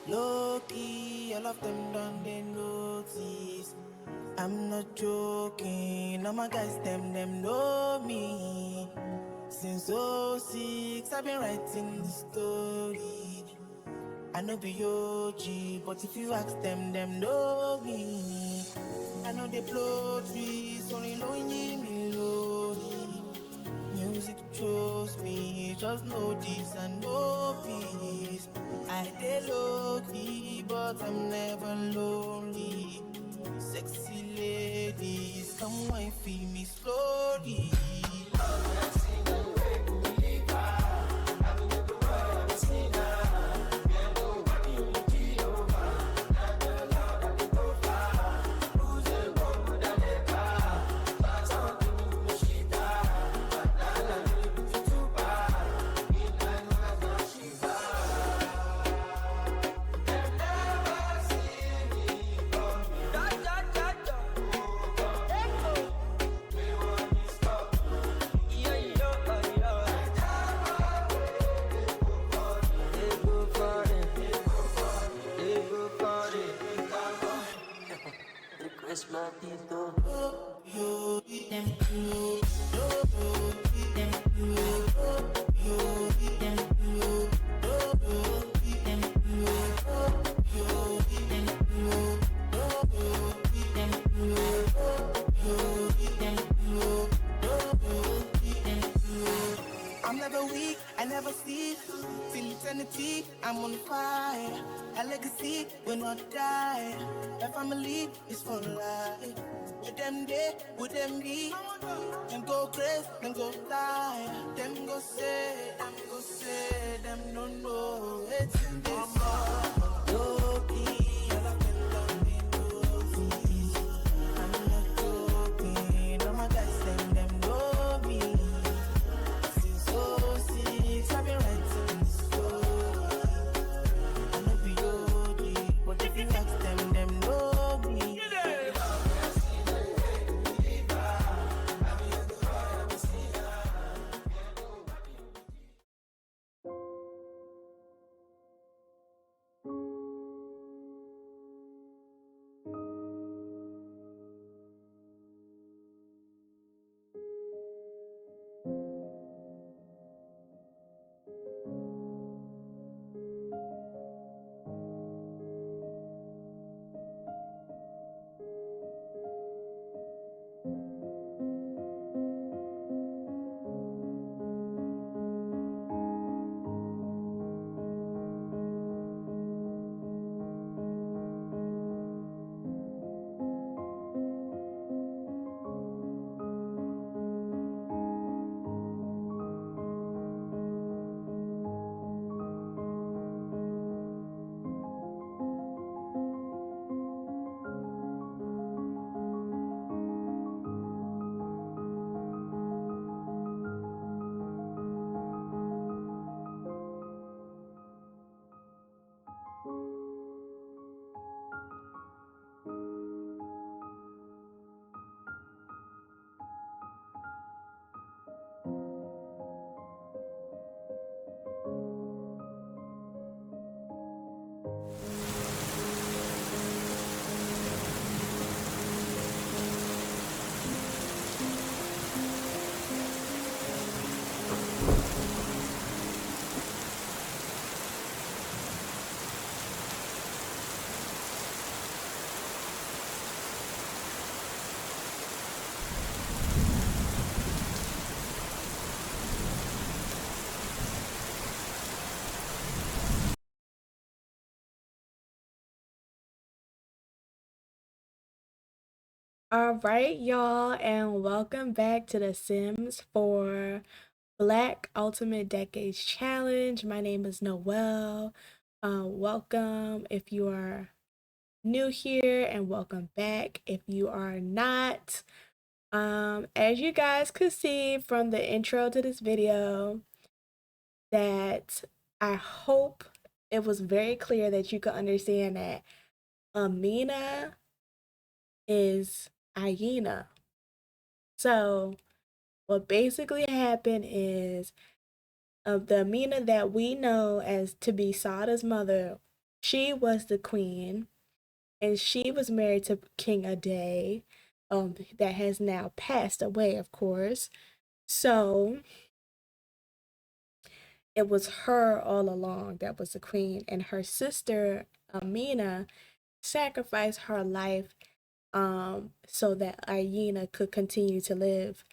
Low-key, all of them done they notice. I'm not joking, all my guys, them know me. Since '06, I've been writing the story. I know be OG, but if you ask them know me. I know they blow trees, only lonely me lonely. Music chose me, just know this and know peace. I dey low-key, but I'm never lonely. Sexy ladies, come wine feel me slowly. I'm never weak, I never sleep. Till eternity, I'm on fire. A legacy will not die. My family is for life. With them day, with them be. Them go crazy, them go fly. Them go say, them don't know. It's in this song. Low-key, all of them done been nosy. I'm not joking, all my guys, them know me. Since '06, I've been writing the story. I know be OG, but if you ask them know me. All right, y'all, and welcome back to the Sims for Black Ultimate Decades Challenge. My name is Noelle. Welcome if you are new here, and welcome back if you are not. As you guys could see from the intro to this video, that I hope it was very clear that you could understand that Aamina is hyena. So what basically happened is the Aamina that we know as to be Sada's mother She was the queen, and she was married to King Ade, that has now passed away, of course. So it was her all along that was the queen, and her sister Aamina sacrificed her life so that Aina could continue to live,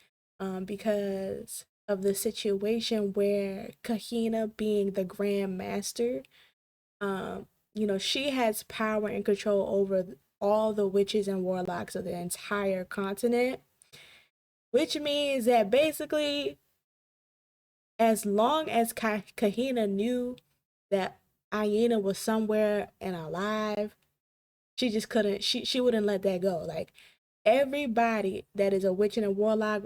because of the situation where Kahina, being the Grand Master, she has power and control over all the witches and warlocks of the entire continent, which means that basically, as long as Kahina knew that Aina was somewhere and alive, she just couldn't, she wouldn't let that go. Like, everybody that is a witch and a warlock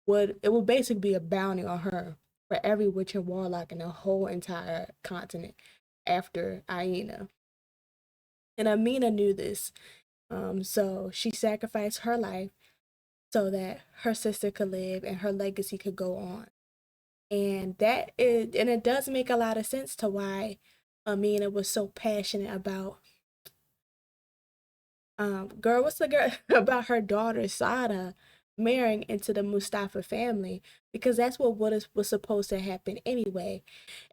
would basically be a bounty on her for every witch and warlock in the whole entire continent after Aina. And Aamina knew this. So she sacrificed her life so that her sister could live and her legacy could go on. And it does make a lot of sense to why Aamina was so passionate about what's the girl about her daughter Sada marrying into the Mustafa family, because that's what was supposed to happen anyway.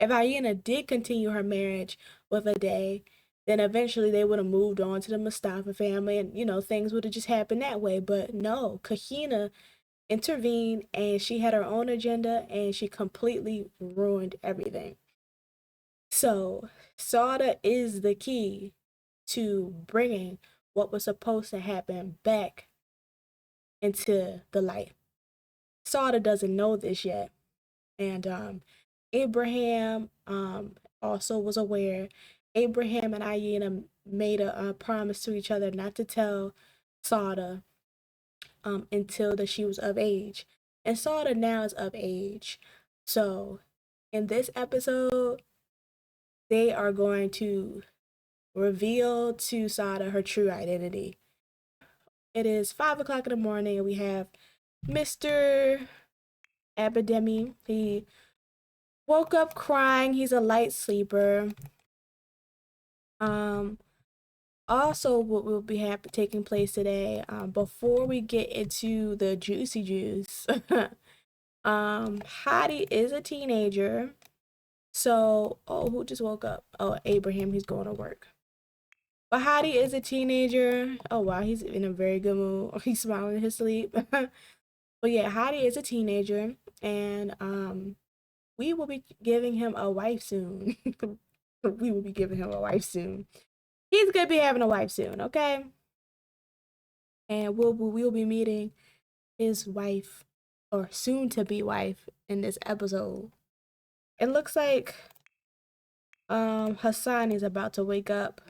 If Aina did continue her marriage with Ade, then eventually they would have moved on to the Mustafa family, and things would have just happened that way. But no, Kahina intervened, and she had her own agenda, and she completely ruined everything. So Sada is the key to bringing what was supposed to happen back into the light. Sada doesn't know this yet, and Abraham also was aware. Abraham and Aina made a promise to each other not to tell Sada until that she was of age, and Sada now is of age. So in this episode, they are going to reveal to Sada her true identity. It is 5 o'clock in the morning, and we have Mr. Abidemi. He woke up crying. He's a light sleeper. Also, what will be taking place today, before we get into the juicy juice, Hottie is a teenager. So, who just woke up? Oh, Abraham, he's going to work. But Hottie is a teenager. Oh, wow, he's in a very good mood. He's smiling in his sleep. But yeah, Hottie is a teenager, and we will be giving him a wife soon. We will be giving him a wife soon. He's gonna be having a wife soon, okay? And we'll be meeting his wife, or soon to be wife, in this episode. It looks like Hassan is about to wake up.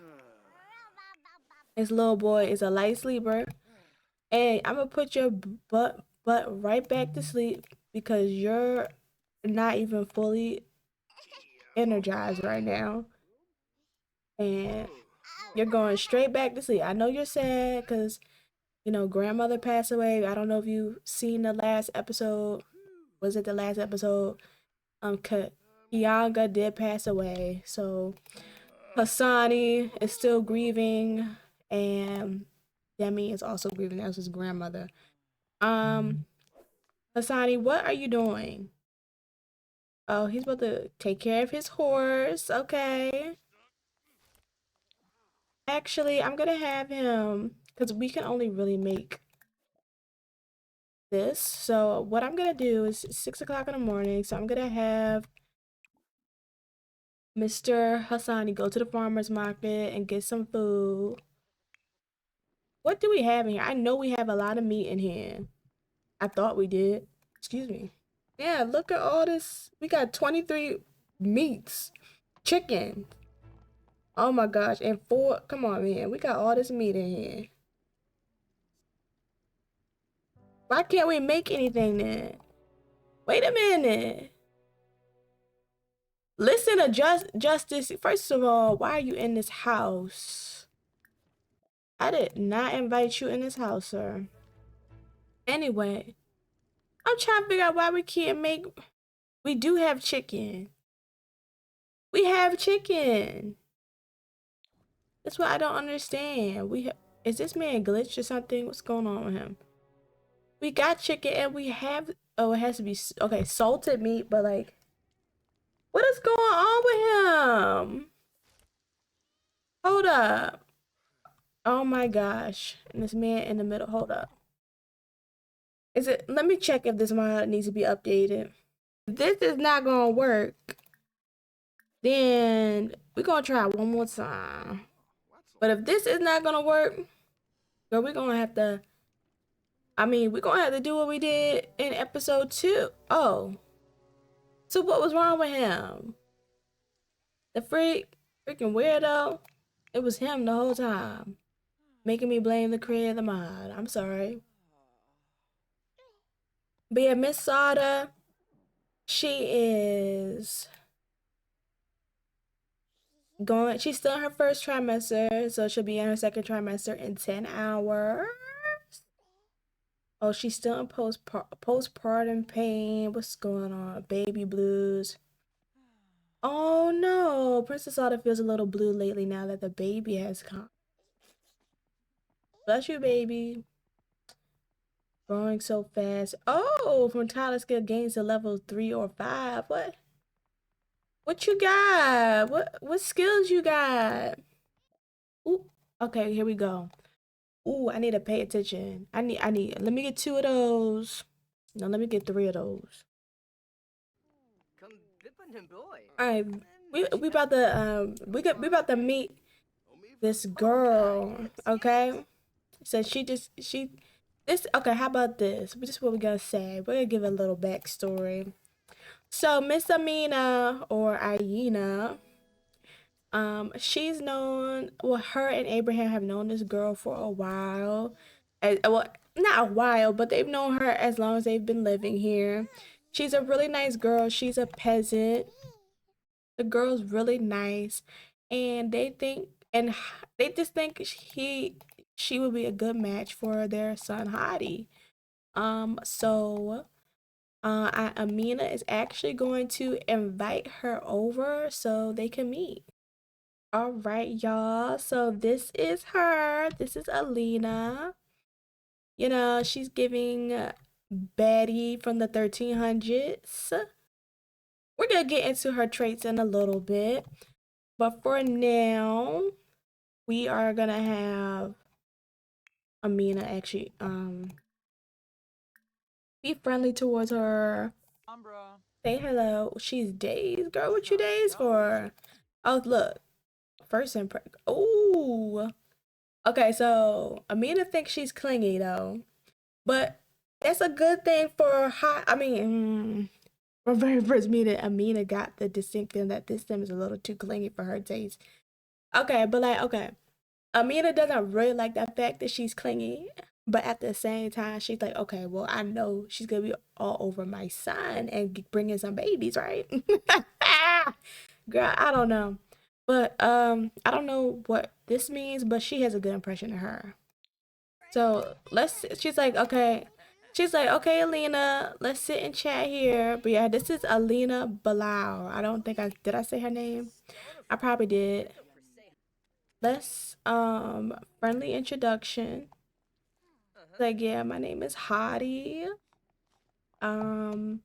His little boy is a light sleeper. And I'm gonna put your butt right back to sleep, because you're not even fully energized right now. And you're going straight back to sleep. I know you're sad because, grandmother passed away. I don't know if you've seen the last episode. Was it the last episode? Kianga did pass away. So Hassani is still grieving, and Demi is also grieving. That was his grandmother. Hassani, what are you doing? Oh, he's about to take care of his horse. Okay. Actually, I'm gonna have him, because we can only really make this. So what I'm gonna do is 6 o'clock in the morning. So I'm gonna have Mr. Hassani go to the farmer's market and get some food. What do we have in here? I know we have a lot of meat in here. I thought we did. Excuse me. Yeah, look at all this. We got 23 meats. Chicken. Oh my gosh. And 4. Come on, man. We got all this meat in here. Why can't we make anything then? Wait a minute. Listen to Justice. First of all, why are you in this house? I did not invite you in this house, sir. Anyway, I'm trying to figure out why we can't make... We do have chicken. We have chicken. That's what I don't understand. Is this man glitched or something? What's going on with him? We got chicken and we have, oh, it has to be, okay, salted meat, but like, what is going on with him? Hold up. Oh my gosh. And this man in the middle, hold up. Let me check if this mod needs to be updated. If this is not gonna work, then we're gonna try one more time. But if this is not gonna work, girl, we're gonna have to, we're gonna have to do what we did in episode 2. Oh. So what was wrong with him? The freaking weirdo? It was him the whole time. Making me blame the creator of the mod. I'm sorry. But yeah, Miss Sada, she is she's still in her first trimester, so she'll be in her second trimester in 10 hours. Oh, she's still in postpartum pain. What's going on? Baby blues. Oh no, Princess Sada feels a little blue lately now that the baby has come. Bless you, baby. Growing so fast. Oh, from toddler skill gains to level 3 or 5. What? What you got? What skills you got? Ooh, okay, here we go. Ooh, I need to pay attention. Let me get 2 of those. No, let me get 3 of those. Alright, we about to we about to meet this girl, okay? So okay, how about this? This is what we're gonna say. We're gonna give a little backstory. So Miss Aamina or Aina, she's known, well, her and Abraham have known this girl for a while. Well, not a while, but they've known her as long as they've been living here. She's a really nice girl. She's a peasant. The girl's really nice, and they just think she would be a good match for their son Hadi. So Aamina is actually going to invite her over so they can meet. All right, y'all. So this is her. This is Alina. You know, she's giving Betty from the 1300s. We're gonna get into her traits in a little bit, but for now, we are gonna have Aamina actually be friendly towards her. Say hello. She's dazed, girl. What you dazed for? Oh, look. First impression. Ooh. Okay, so Aamina thinks she's clingy though, but that's a good thing for hot. From very first meeting, Aamina got the distinct feeling that this sim is a little too clingy for her taste. Okay, but like, okay, Aamina doesn't really like the fact that she's clingy, but at the same time, she's like, okay, well, I know she's gonna be all over my son and bringing some babies, right? Girl, I don't know. But I don't know what this means, but she has a good impression of her. So she's like, okay. She's like, okay, Alina, let's sit and chat here. But yeah, this is Alina Balau. I don't think did I say her name? I probably did. Let's friendly introduction. Like, yeah, my name is Hadi. Um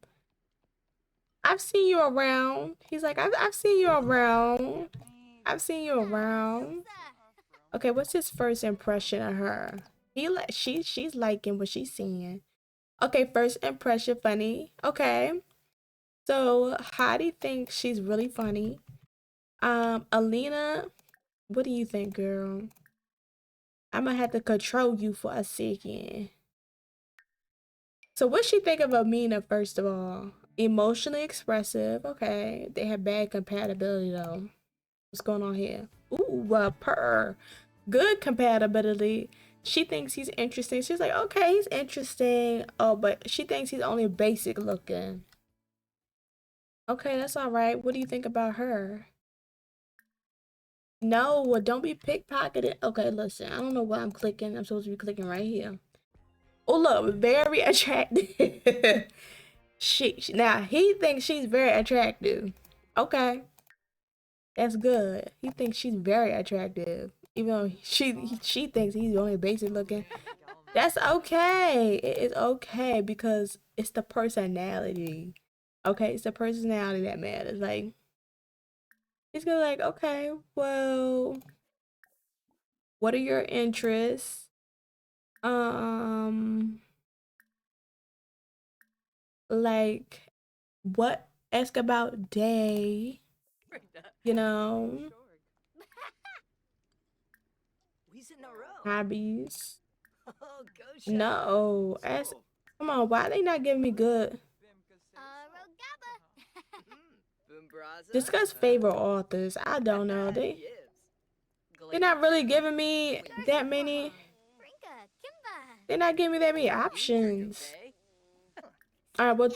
I've seen you around. He's like, I've seen you around. I've seen you around. Okay, what's his first impression of her? She's liking what she's seeing. Okay, first impression, funny. Okay. So Hadi thinks she's really funny. Alina, what do you think, girl? I'm gonna have to control you for a second. So what she think of Amina, first of all? Emotionally expressive. Okay. They have bad compatibility though. What's going on here? Ooh, purr. Good compatibility. She thinks he's interesting. She's like, okay, he's interesting. Oh, but she thinks he's only basic looking. Okay, that's all right. What do you think about her? No, well, don't be pickpocketed. Okay, listen, I don't know why I'm clicking. I'm supposed to be clicking right here. Oh, look, very attractive. Now he thinks she's very attractive. Okay, that's good. He thinks she's very attractive. even though she thinks he's only basic looking. That's okay. It is okay because it's the personality. Okay, it's the personality that matters. Like he's gonna like, okay, well, what are your interests? Like what? Ask about day. You know, hobbies. No, ask. Come on, why they not giving me good? Discuss favorite authors. I don't know. They're not really giving me that many. They're not giving me that many options. All right, well,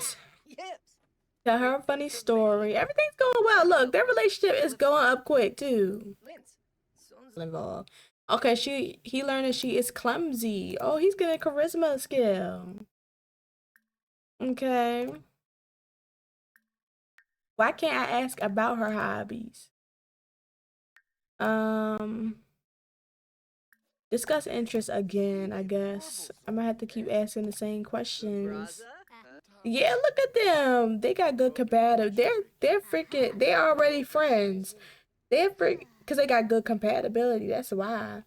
tell her a funny story. Everything's going well. Look, their relationship is going up quick too. Involved. Okay, he learned that she is clumsy. Oh, he's getting a charisma skill. Okay. Why can't I ask about her hobbies? Discuss interests again, I guess. I might have to keep asking the same questions. Yeah, look at them. They got good compatible. They're freaking. They're already friends. They're freak because they got good compatibility. That's why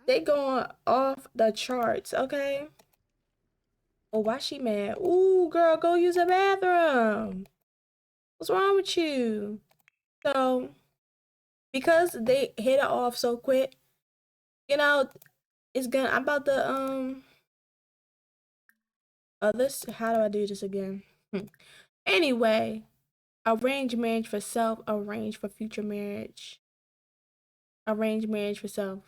they going off the charts. Okay. Oh, why she mad? Ooh, girl, go use the bathroom. What's wrong with you? So because they hit it off so quick, you know, it's gonna. I'm about to this. How do I do this again? Anyway, arrange marriage for self. Arrange for future marriage. Arrange marriage for self.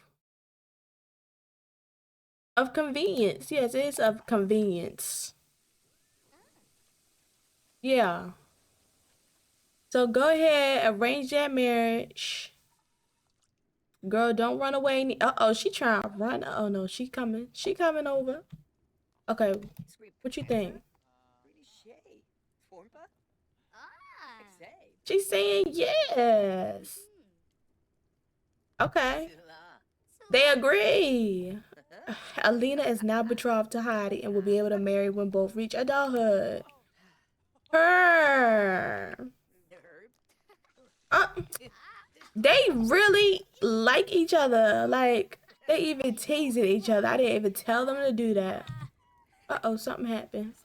Of convenience. Yes, it is of convenience. Yeah. So go ahead, arrange that marriage. Girl, don't run away. Uh-oh, she trying to run. Oh no, she coming. She coming over. Okay, what you think? She's saying yes. Okay. They agree. Alina is now betrothed to Heidi and will be able to marry when both reach adulthood. Her. Uh, they really like each other. Like, they even teasing each other. I didn't even tell them to do that. Uh-oh, something happened.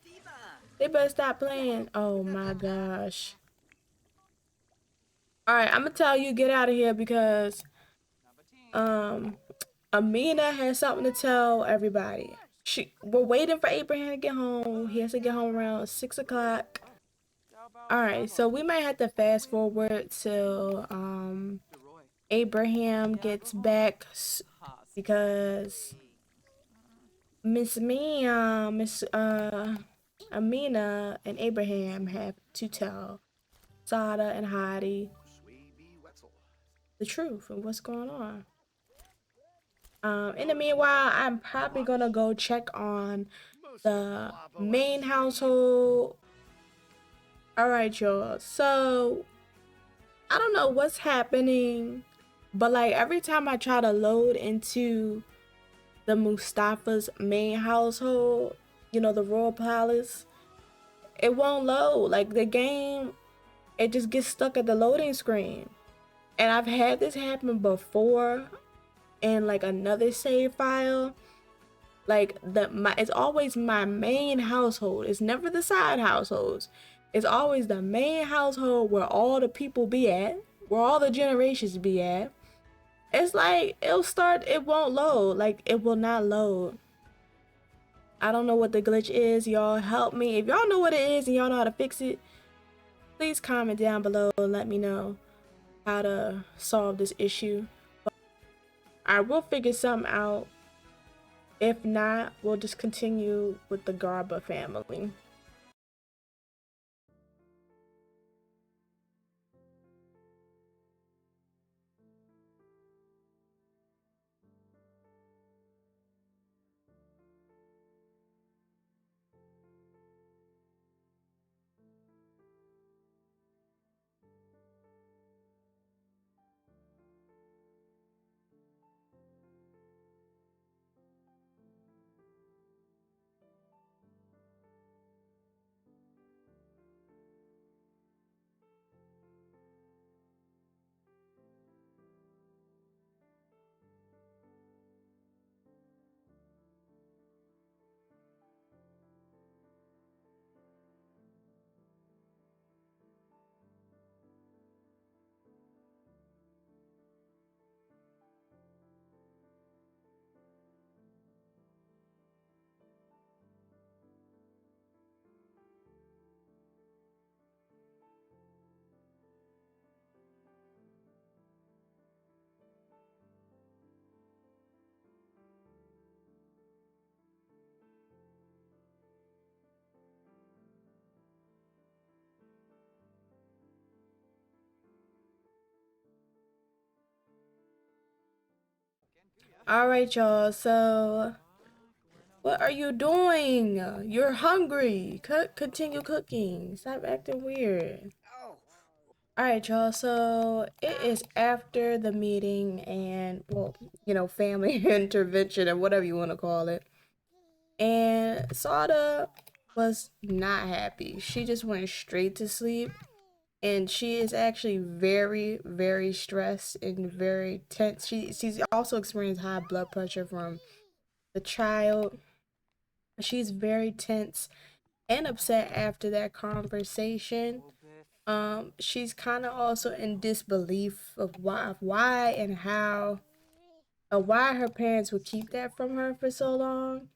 They better stop playing. Oh my gosh. Alright, I'm gonna tell you get out of here because Aamina has something to tell everybody. We're waiting for Abraham to get home. He has to get home around 6 o'clock. Alright, so we might have to fast forward till Abraham gets back because Miss Aamina and Abraham have to tell Sada and Heidi the truth of what's going on. In the meanwhile, I'm probably gonna go check on the main household. Alright, y'all. So I don't know what's happening, but like every time I try to load into the Mustafa's main household, you know, the royal palace, it won't load. Like the game, it just gets stuck at the loading screen. And I've had this happen before in like another save file. Like it's always my main household. It's never the side households. It's always the main household where all the people be at, where all the generations be at. It's like it won't load. Like it will not load. I don't know what the glitch is. Y'all help me. If y'all know what it is and y'all know how to fix it, please comment down below and let me know how to solve this issue. I will figure something out. If not, we'll just continue with the Garba family. All right, y'all. So, what are you doing? You're hungry. Continue cooking. Stop acting weird. All right, y'all. So, it is after the meeting and, well, family intervention or whatever you want to call it. And Sada was not happy. She just went straight to sleep. And she is actually very, very stressed and very tense. She's also experienced high blood pressure from the child. She's very tense and upset after that conversation. She's kind of also in disbelief of why and how, why her parents would keep that from her for so long.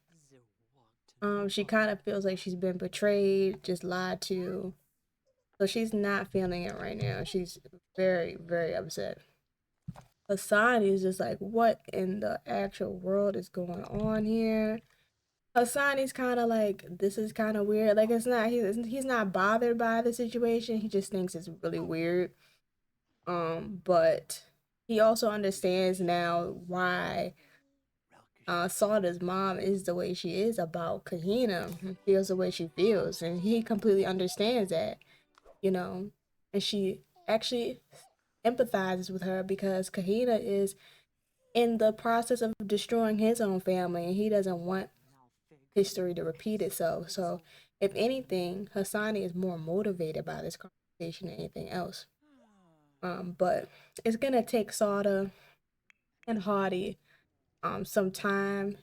She kind of feels like she's been betrayed, just lied to. So she's not feeling it right now. She's very, very upset. Hassan is just like, what in the actual world is going on here? Hassan is kind of like, this is kind of weird. Like, it's not, he's not bothered by the situation. He just thinks it's really weird. But he also understands now why Sada's mom is the way she is about Kahina, feels the way she feels, and he completely understands that, you know. And she actually empathizes with her because Kahina is in the process of destroying his own family, and he doesn't want history to repeat itself. So, if anything, Hassani is more motivated by this conversation than anything else. But it's gonna take Sada and Hardy some time.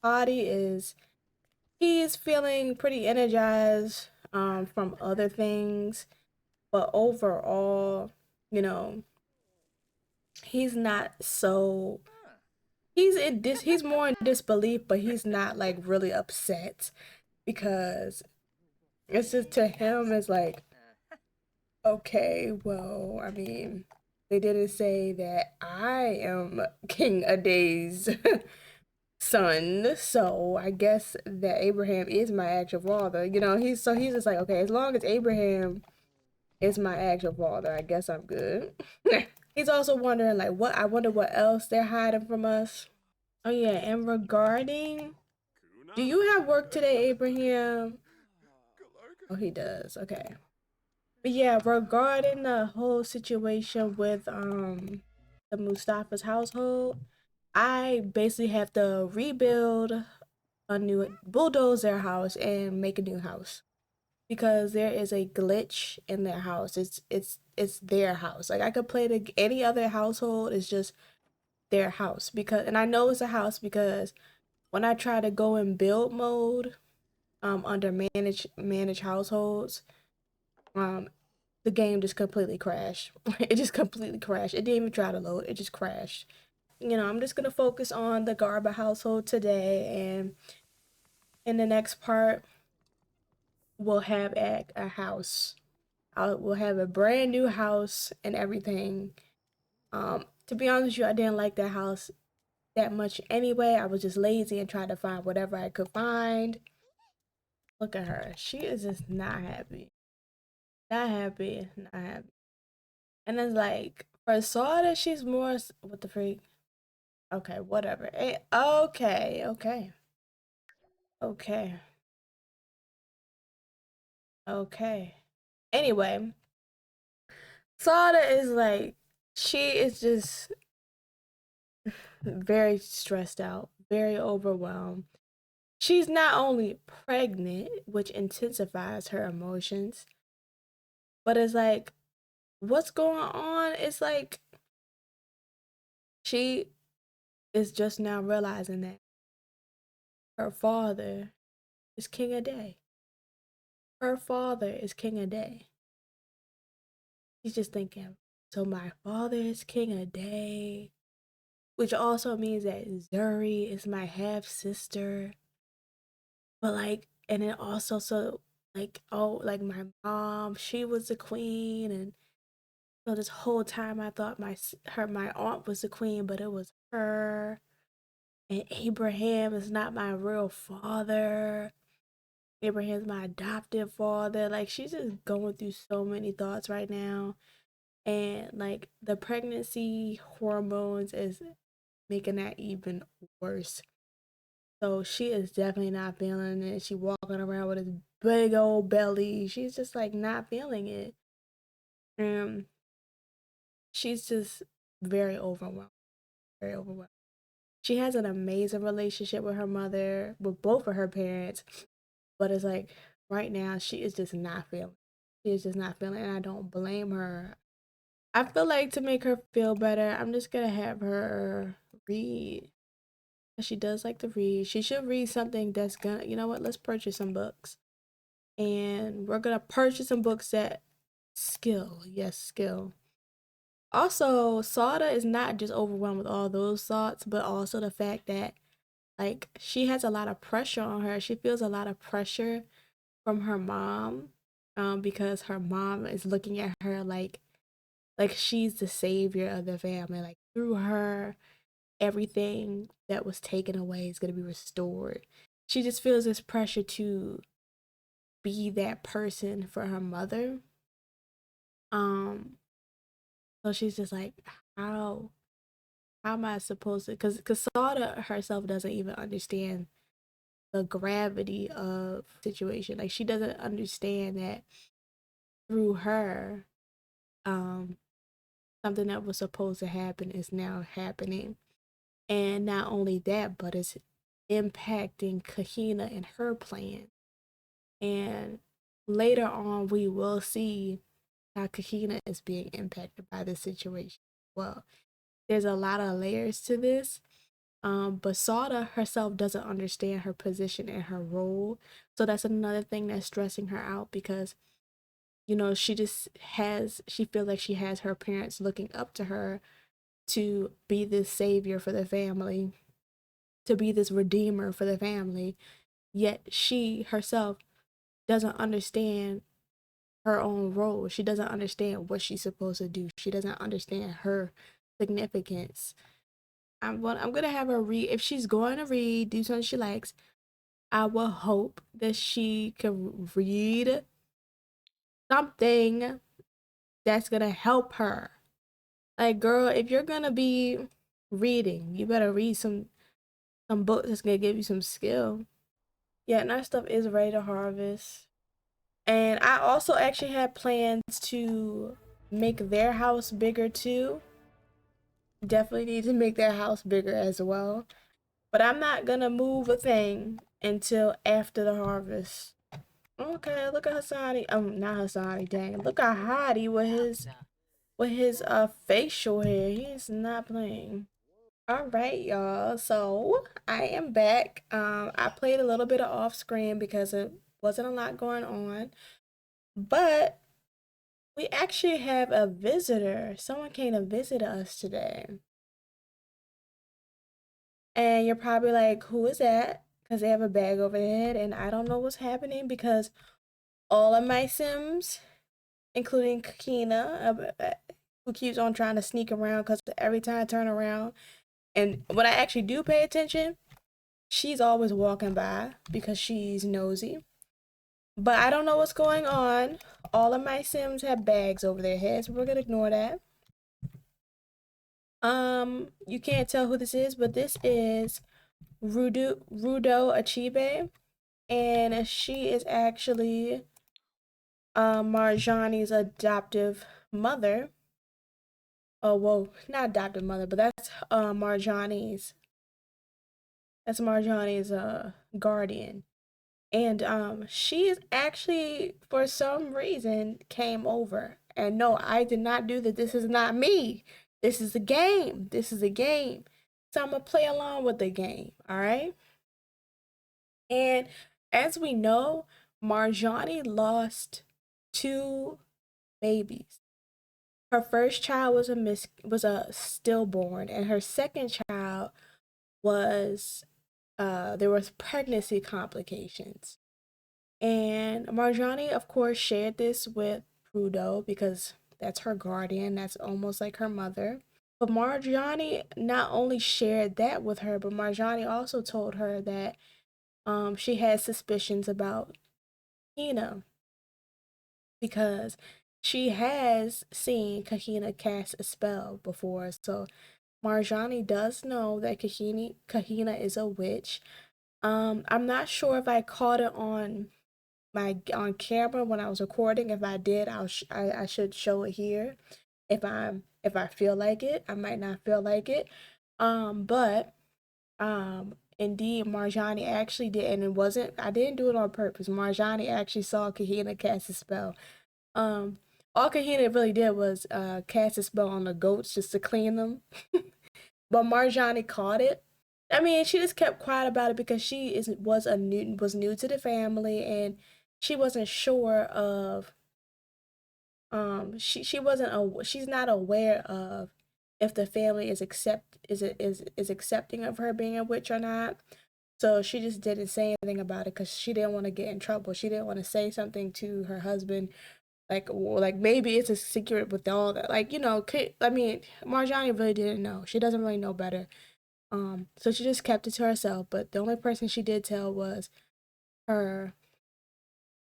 Hardy is he's feeling pretty energized from other things, but overall, you know, he's not so he's more in disbelief, but he's not like really upset because it's just to him it's like, okay, well, I mean, they didn't say that I am King Aday's son, so I guess that Abraham is my actual father. He's just like, okay, as long as Abraham is my actual father, I guess I'm good. He's also wondering like I wonder what else they're hiding from us. Oh yeah, and regarding, do you have work today, Abraham? Oh, he does. Okay. But yeah, regarding the whole situation with the Mustafa's household, I basically have to rebuild a new bulldoze their house and make a new house because there is a glitch in their house. It's their house. Like I could play any other household, it's just their house because, and I know it's a house because when I try to go in build mode under manage households, um the game just completely crashed. It just completely crashed. It didn't even try to load. It just crashed. I'm just gonna focus on the Garba household today, and in the next part, we'll have a house. We'll have a brand new house and everything. To be honest with you, I didn't like that house that much anyway. I was just lazy and tried to find whatever I could find. Look at her. She is just not happy. Not happy. Not happy. And it's like, for Sada, she's more. What the freak? Okay, whatever. Okay, okay. Okay. Okay. Anyway, Sada is like, she is just very stressed out, very overwhelmed. She's not only pregnant, which intensifies her emotions, but it's like, what's going on? It's like she is just now realizing that her father is King Aday. Her father is King Aday. She's just thinking, so my father is King Aday, which also means that Zuri is my half sister. But like, and then also, so like, oh, like my mom, she was the queen, and so this whole time I thought my aunt was the queen, but it was her. And Abraham is not my real father. Abraham's my adoptive father. Like she's just going through so many thoughts right now. And like the pregnancy hormones is making that even worse. So she is definitely not feeling it. She walking around with this big old belly. She's just like not feeling it. And she's just very overwhelmed. Very overwhelmed. She has an amazing relationship with her mother, with both of her parents, but it's like right now she is just not feeling. She is just not feeling, and I don't blame her. I feel like to make her feel better, I'm just gonna have her read. She does like to read. She should read something that's gonna, you know what? Let's purchase some books, and we're gonna purchase some books that skill. Yes, skill. Also, Sada is not just overwhelmed with all those thoughts, but also the fact that like she has a lot of pressure on her. She feels a lot of pressure from her mom, because her mom is looking at her like she's the savior of the family. Like through her, everything that was taken away is gonna be restored. She just feels this pressure to be that person for her mother. Um, so she's just like, how how am I supposed to? Because Sada herself doesn't even understand the gravity of the situation. Like she doesn't understand that through her, um, something that was supposed to happen is now happening. And not only that, but it's impacting Kahina and her plan. And later on, we will see how Kahina is being impacted by this situation. Well, there's a lot of layers to this. But Sada herself doesn't understand her position and her role. So that's another thing that's stressing her out because, you know, she feels like she has her parents looking up to her to be this savior for the family, to be this redeemer for the family. Yet she herself doesn't understand her own role. She doesn't understand what she's supposed to do. She doesn't understand her significance. I'm gonna have her read if she's going to read, do something she likes. I will hope that she can read something that's gonna help her. Like, girl, if you're gonna be reading, you better read some books that's gonna give you some skill. Yeah, and our stuff is ready to harvest. And I also actually had plans to make their house bigger too. Definitely need to make their house bigger as well. But I'm not gonna move a thing until after the harvest. Okay, look at Hassani. Not Hassani, dang. Look at Hadi with his facial hair. He's not playing. All right, y'all. So I am back. I played a little bit of off screen because it wasn't a lot going on. But we actually have a visitor. Someone came to visit us today. And you're probably like, who is that? Because they have a bag over their head, and I don't know what's happening because all of my Sims, including Kakina, who keeps on trying to sneak around because every time I turn around, and when I actually do pay attention, she's always walking by because she's nosy. But I don't know what's going on. All of my Sims have bags over their heads. We're gonna ignore that. You can't tell who this is, but this is Rudo Achibe, and she is actually Marjani's adoptive mother. Oh, well, not adoptive mother, but that's Marjani's guardian. And she is actually for some reason came over. And no, I did not do that. This is not me. This is a game. This is a game. So I'm gonna play along with the game, all right? And as we know, Marjani lost two babies. Her first child was a stillborn, and her second child was there was pregnancy complications. And Marjani, of course, shared this with Prudo because that's her guardian. That's almost like her mother. But Marjani not only shared that with her, but Marjani also told her that she had suspicions about Kahina because she has seen Kahina cast a spell before. So Marjani does know that Kahina is a witch. I'm not sure if I caught it on on camera when I was recording. If I did, I should show it here. If I feel like it, I might not feel like it. But indeed, Marjani actually did, and it wasn't. I didn't do it on purpose. Marjani actually saw Kahina cast a spell. Um, all Kahina really did was cast a spell on the goats just to clean them. But Marjani caught it. I mean, she just kept quiet about it because she is was new to the family, and she wasn't sure of she wasn't she's not aware of if the family is accepting of her being a witch or not. So she just didn't say anything about it because she didn't want to get in trouble. She didn't want to say something to her husband, like maybe it's a secret with all that. Like, I mean, Marjani really didn't know. She doesn't really know better. So she just kept it to herself. But the only person she did tell was her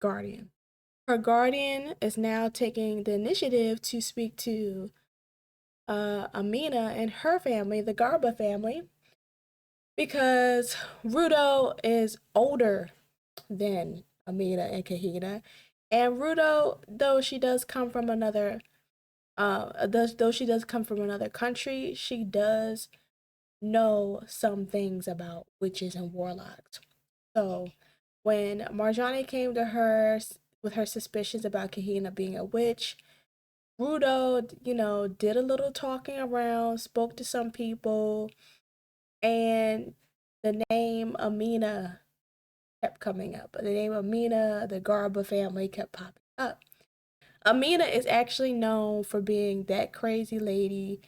guardian. Her guardian is now taking the initiative to speak to Aamina and her family, the Garba family, because Rudo is older than Aamina and Kahina. And Rudo, though she does come from another though she does come from another country, she does know some things about witches and warlocks. So when Marjani came to her with her suspicions about Kahina being a witch, Rudo, did a little talking around, spoke to some people, and the name Aamina kept coming up. The name Aamina, the Garba family kept popping up. Aamina is actually known for being that crazy lady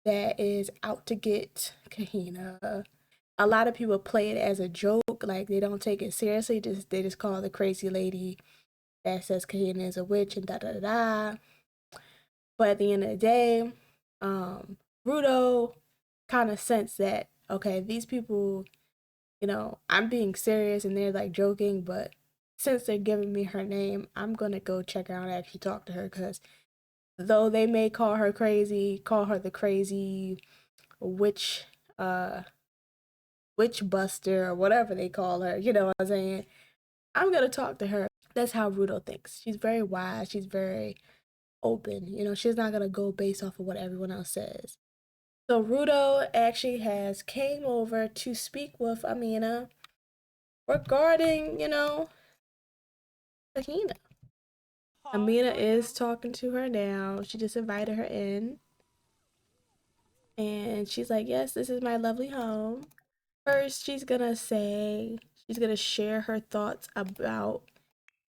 that is out to get Kahina. A lot of people play it as a joke, like they don't take it seriously. They just call the crazy lady that says Kahina is a witch and da da da da. But at the end of the day, Rudo kind of sensed that, okay, these people, I'm being serious and they're like joking, but since they're giving me her name, I'm gonna go check her out and actually talk to her because though they may call her crazy, call her the crazy witch, witch buster or whatever they call her, you know what I'm saying? I'm gonna talk to her. That's how Rudo thinks. She's very wise. She's very open. She's not gonna go based off of what everyone else says. So Rudo actually has came over to speak with Aamina regarding, Kahina. Aamina is talking to her now. She just invited her in. And she's like, yes, this is my lovely home. First, she's gonna share her thoughts about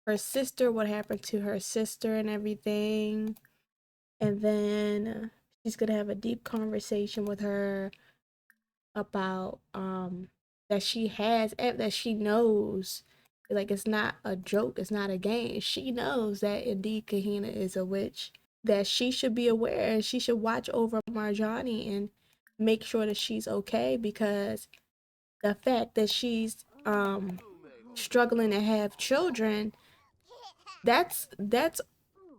her sister, what happened to her sister and everything. And then she's gonna have a deep conversation with her about that she knows, like, it's not a joke, it's not a game. She knows that indeed Kahina is a witch, that she should be aware and she should watch over Marjani and make sure that she's okay, because the fact that she's struggling to have children, that's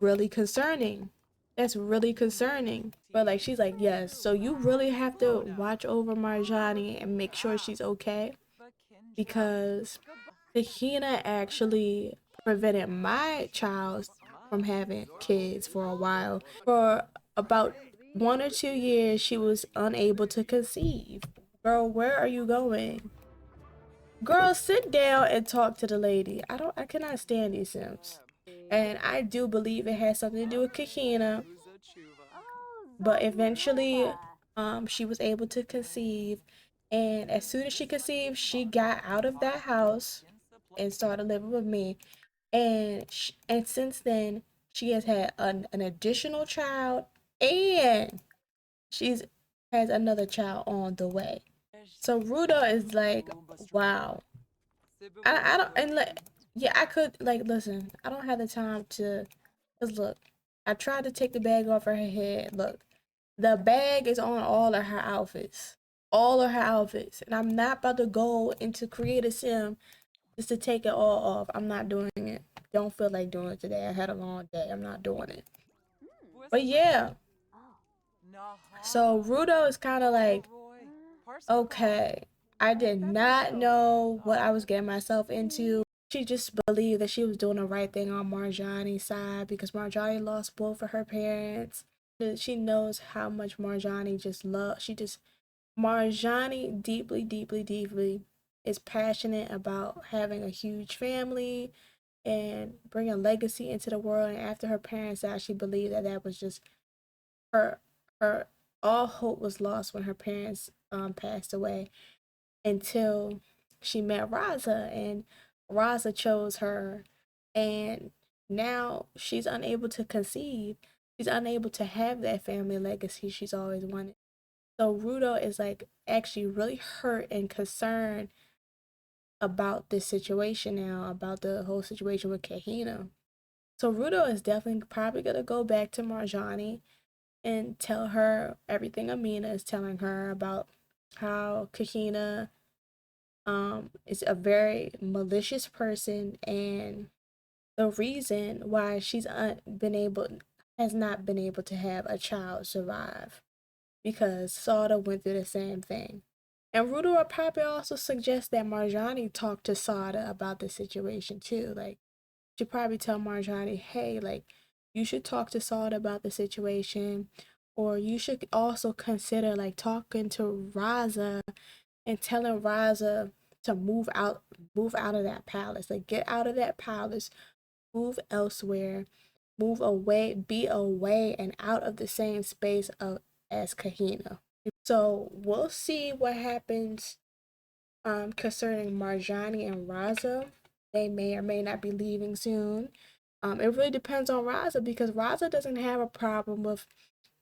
really concerning. That's really concerning. But like she's like, yes, so you really have to watch over Marjani and make sure she's okay, because Tahina actually prevented my child from having kids for a while. For about 1 or 2 years, she was unable to conceive. Girl, where are you going? Girl, sit down and talk to the lady. I cannot stand these Sims. And I do believe it has something to do with Kahina, but eventually, she was able to conceive. And as soon as she conceived, she got out of that house and started living with me. And since then, she has had an additional child, and she's has another child on the way. So Ruda is like, wow. I don't, and like, yeah, I could, like, listen, I don't have the time to, cause look, I tried to take the bag off her head. Look, the bag is on all of her outfits. All of her outfits. And I'm not about to go into create a sim just to take it all off. I'm not doing it. Don't feel like doing it today. I had a long day. I'm not doing it. But yeah, So Rudo is kind of like, okay, I did not know what I was getting myself into. She just believed that she was doing the right thing on Marjani's side because Marjani lost both of her parents. She knows how much Marjani just loves. Marjani deeply, deeply, deeply is passionate about having a huge family and bring a legacy into the world. And after her parents died, she believed that that was just her her all hope was lost when her parents passed away until she met Raza, and Raza chose her, and now she's unable to conceive. She's unable to have that family legacy she's always wanted. So Rudo is like actually really hurt and concerned about this situation now, about the whole situation with Kahina. So Rudo is definitely probably gonna go back to Marjani and tell her everything Aamina is telling her about how Kahina is a very malicious person, and the reason why she's has not been able to have a child survive because Sada went through the same thing. And Rudo would probably also suggest that Marjani talk to Sada about the situation too. Like, should probably tell Marjani, hey, like, you should talk to Sada about the situation, or you should also consider like talking to Raza and telling Raza to move out of that palace, like get out of that palace, move elsewhere, move away, be away and out of the same space of as Kahina. So we'll see what happens concerning Marjani and Raza. They may or may not be leaving soon. It really depends on Raza because Raza doesn't have a problem with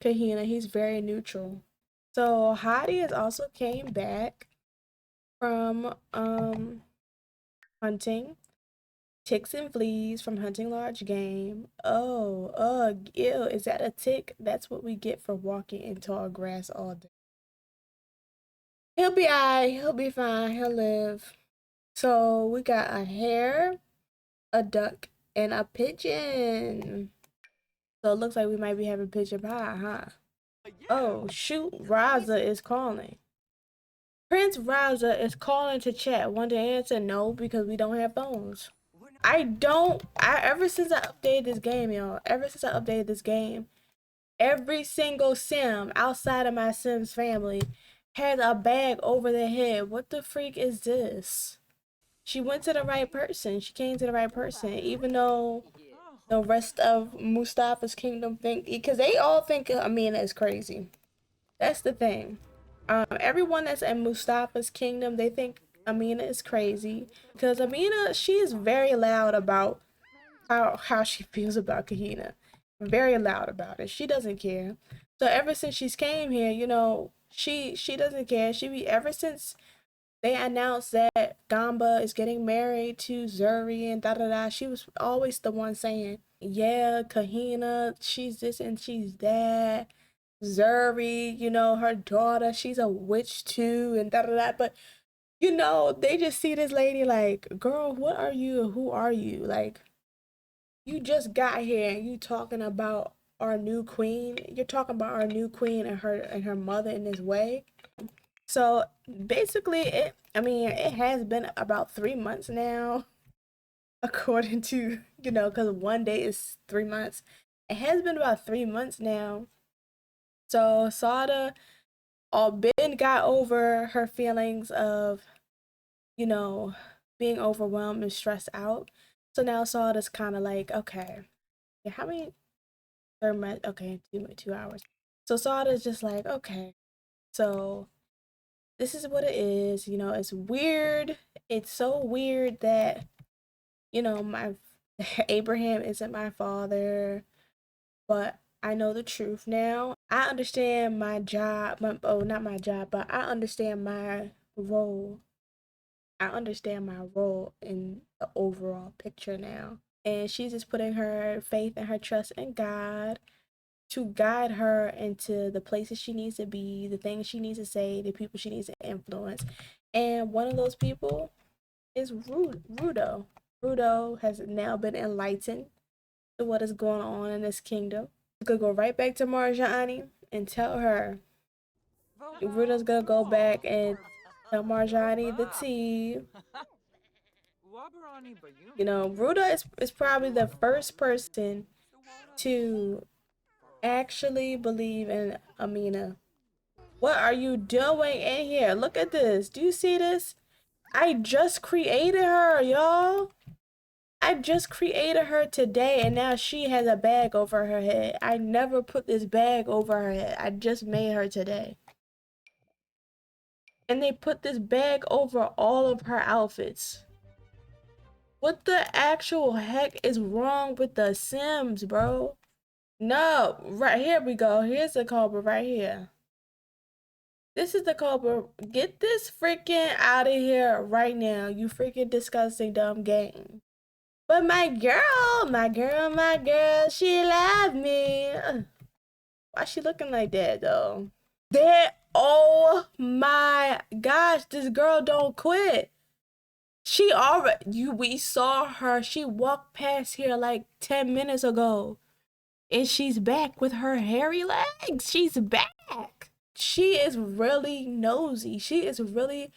Kahina. He's very neutral. So Hadi has also came back from hunting ticks and fleas from hunting large game. Oh, ugh, ew, is that a tick? That's what we get for walking in tall grass all day. He'll be alright, he'll be fine, he'll live. So we got a hare, a duck, and a pigeon. So it looks like we might be having pigeon pie, huh? Oh shoot, Raza is calling. Prince Raza is calling to chat. Want to answer? No, because we don't have phones. Ever since I updated this game, y'all, ever since I updated this game, every single sim outside of my Sims family has a bag over their head. What the freak is this? She went to the right person. She came to the right person, even though the rest of Mustafa's kingdom think, because they all think Aamina is crazy. That's the thing. Everyone that's in Mustafa's kingdom, they think Aamina is crazy because Aamina, she is very loud about how she feels about Kahina. Very loud about it. She doesn't care. So ever since she's came here, she doesn't care. She be ever since they announced that Gamba is getting married to Zuri and da da da. She was always the one saying, "Yeah, Kahina, she's this and she's that. Zuri, her daughter, she's a witch too, and da da da." But they just see this lady like, "Girl, what are you? Who are you? Like, you just got here and you talking about our new queen. You're talking about our new queen and her mother in this way." So basically, it has been about 3 months now, according to because one day is 3 months. It has been about 3 months now. So Sada all been got over her feelings of you know being overwhelmed and stressed out. So now Sada's kind of like, okay, yeah, how many 3 months? Okay, 2 hours. So Sada's just like, okay, so this is what it is. It's weird. It's so weird that, my Abraham isn't my father, but I know the truth now. I understand my job. Not my job, but I understand my role. I understand my role in the overall picture now. And she's just putting her faith and her trust in God to guide her into the places she needs to be, the things she needs to say, the people she needs to influence. And one of those people is Rudo. Rudo has now been enlightened to what is going on in this kingdom. We could go right back to Marjani and tell her Ruda's gonna go back and tell Marjani the tea. You know, Ruda is probably the first person to actually believe in Aamina. What are you doing in here? Look at this. Do you see this? I just created her, y'all. I just created her today and now she has a bag over her head. I never put this bag over her head. I just made her today. And they put this bag over all of her outfits. What the actual heck is wrong with the Sims, bro? No, right here we go. Here's the culprit right here. This is the culprit. Get this freaking out of here right now, you freaking disgusting dumb game. But my girl, she loved me. Why she looking like that though? Oh my gosh, this girl don't quit. She already, we saw her. She walked past here like 10 minutes ago. And she's back with her hairy legs. She's back. She is really nosy. She is really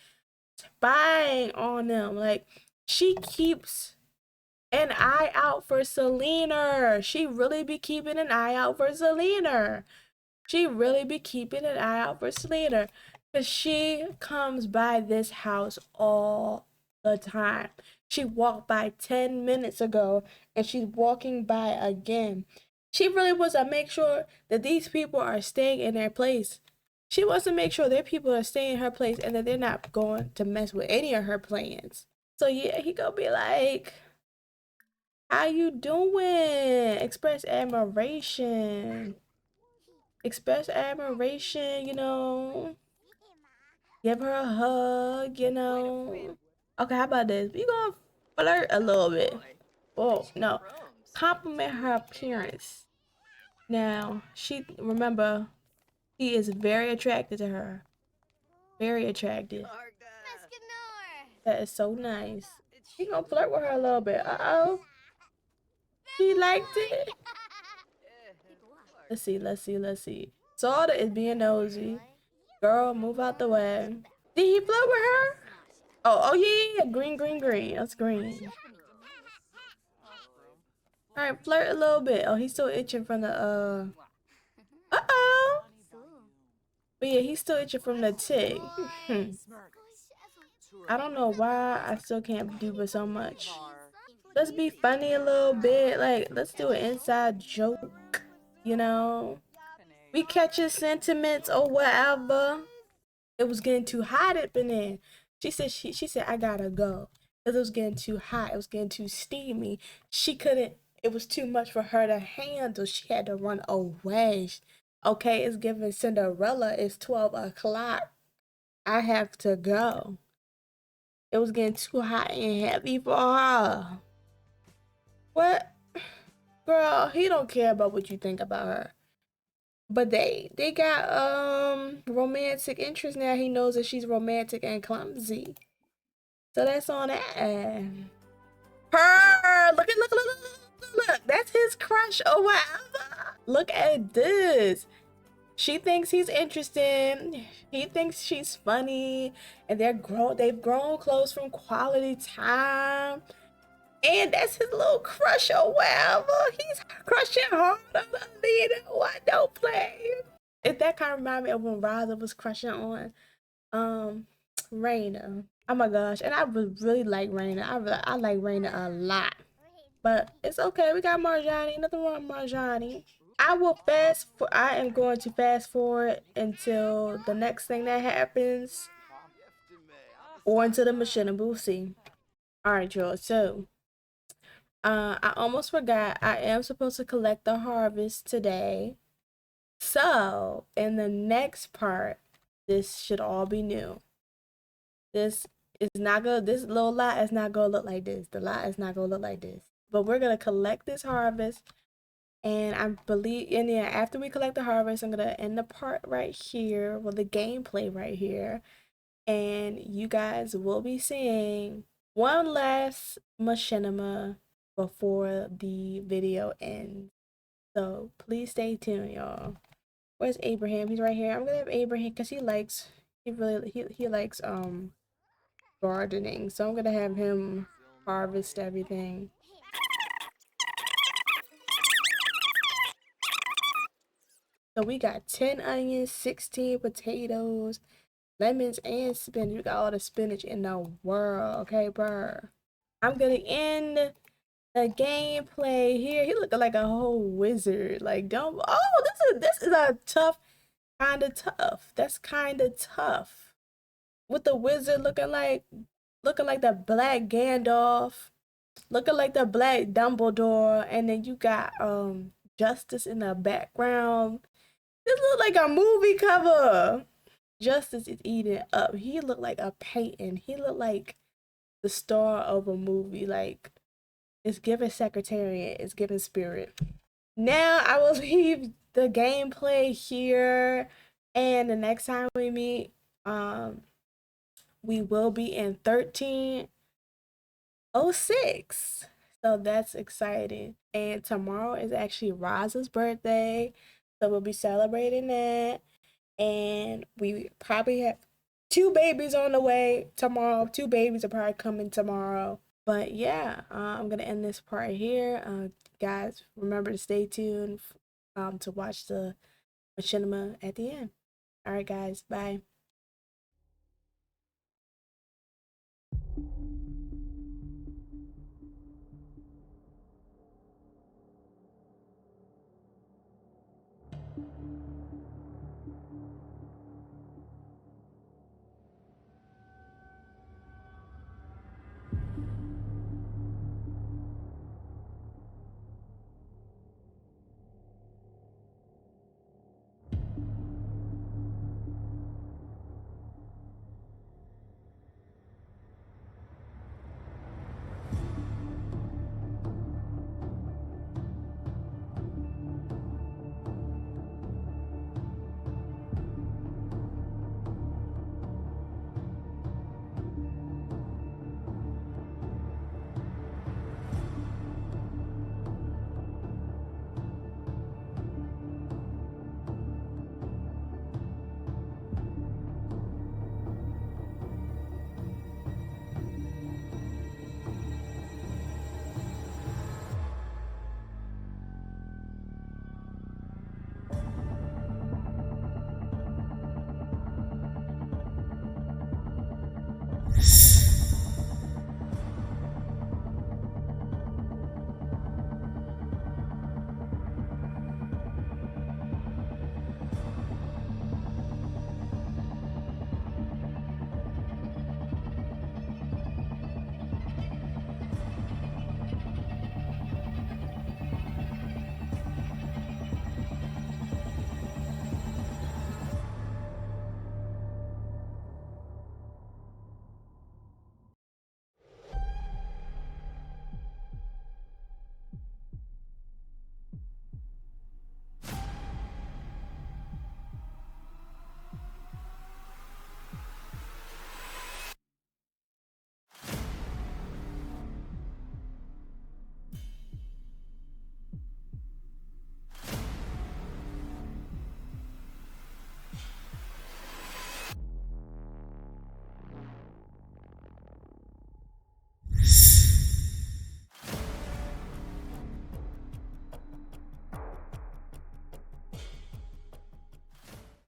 spying on them. Like, she keeps an eye out for Selena. She really be keeping an eye out for Selena. She really be keeping an eye out for Selena. Because she comes by this house all the time. She walked by 10 minutes ago and she's walking by again. She really wants to make sure that these people are staying in their place. She wants to make sure their people are staying in her place and that they're not going to mess with any of her plans. So yeah, he gonna be like, how you doing? Express admiration. Express admiration, you know. Give her a hug, you know. Okay, how about this? We gonna flirt a little bit. Oh, no. Compliment her appearance. Now, remember, he is very attracted to her. Very attractive. That is so nice. He gonna flirt with her a little bit. Uh-oh. She liked it. Let's see. Sauda is being nosy. Girl, move out the way. Did he flirt with her? Oh, yeah. Green. That's green. Alright, flirt a little bit. Oh, he's still itching from the, Uh-oh. But yeah, he's still itching from the tick. I don't know why I still can't do but so much. Let's be funny a little bit. Like, let's do an inside joke, you know? We catch his sentiments or whatever. It was getting too hot up in there. She said I gotta go. Because it was getting too hot. It was getting too steamy. She couldn't, it was too much for her to handle. She had to run away. Okay, it's giving Cinderella. It's 12 o'clock. I have to go. It was getting too hot and heavy for her. What? Girl, he don't care about what you think about her. But they got romantic interest now. He knows that she's romantic and clumsy. So that's on that. Her! Look. That's his crush or whatever. Look at this. She thinks he's interesting. He thinks she's funny. And they've grown close from quality time. And that's his little crush or whatever. He's crushing hard on the leader. What? Don't play. That kind of reminds me of when Razer was crushing on Raina. Oh my gosh. And I really like Raina. I like Raina a lot. But it's okay. We got Marjani. Nothing wrong with Marjani. I am going to fast forward until the next thing that happens. Or until the machine. We'll see. Alright, y'all. So I almost forgot. I am supposed to collect the harvest today. So, in the next part, this should all be new. This little lot is not gonna look like this. The lot is not gonna look like this. But we're gonna collect this harvest. And after we collect the harvest, I'm gonna end the part right here with the gameplay right here. And you guys will be seeing one last machinima before the video ends. So please stay tuned, y'all. Where's Abraham? He's right here. I'm gonna have Abraham because he likes he likes gardening. So I'm gonna have him harvest everything. So we got 10 onions, 16 potatoes, lemons, and spinach. We got all the spinach in the world. Okay, bro. I'm gonna end the gameplay here. He looking like a whole wizard. Like, don't. Oh, this is a tough, kind of tough. That's kind of tough. With the wizard looking like the black Gandalf, looking like the black Dumbledore, and then you got Justice in the background. This look like a movie cover. Justice is eating up. He looked like a painting. He looked like the star of a movie. Like, it's giving Secretariat. It's giving Spirit. Now I will leave the gameplay here, and the next time we meet, we will be in 1306. So that's exciting. And tomorrow is actually Roz's birthday. So we'll be celebrating that. And we probably have 2 babies on the way tomorrow. 2 babies are probably coming tomorrow. But yeah, I'm gonna end this part here. Guys, remember to stay tuned to watch the machinima at the end. All right, guys, bye.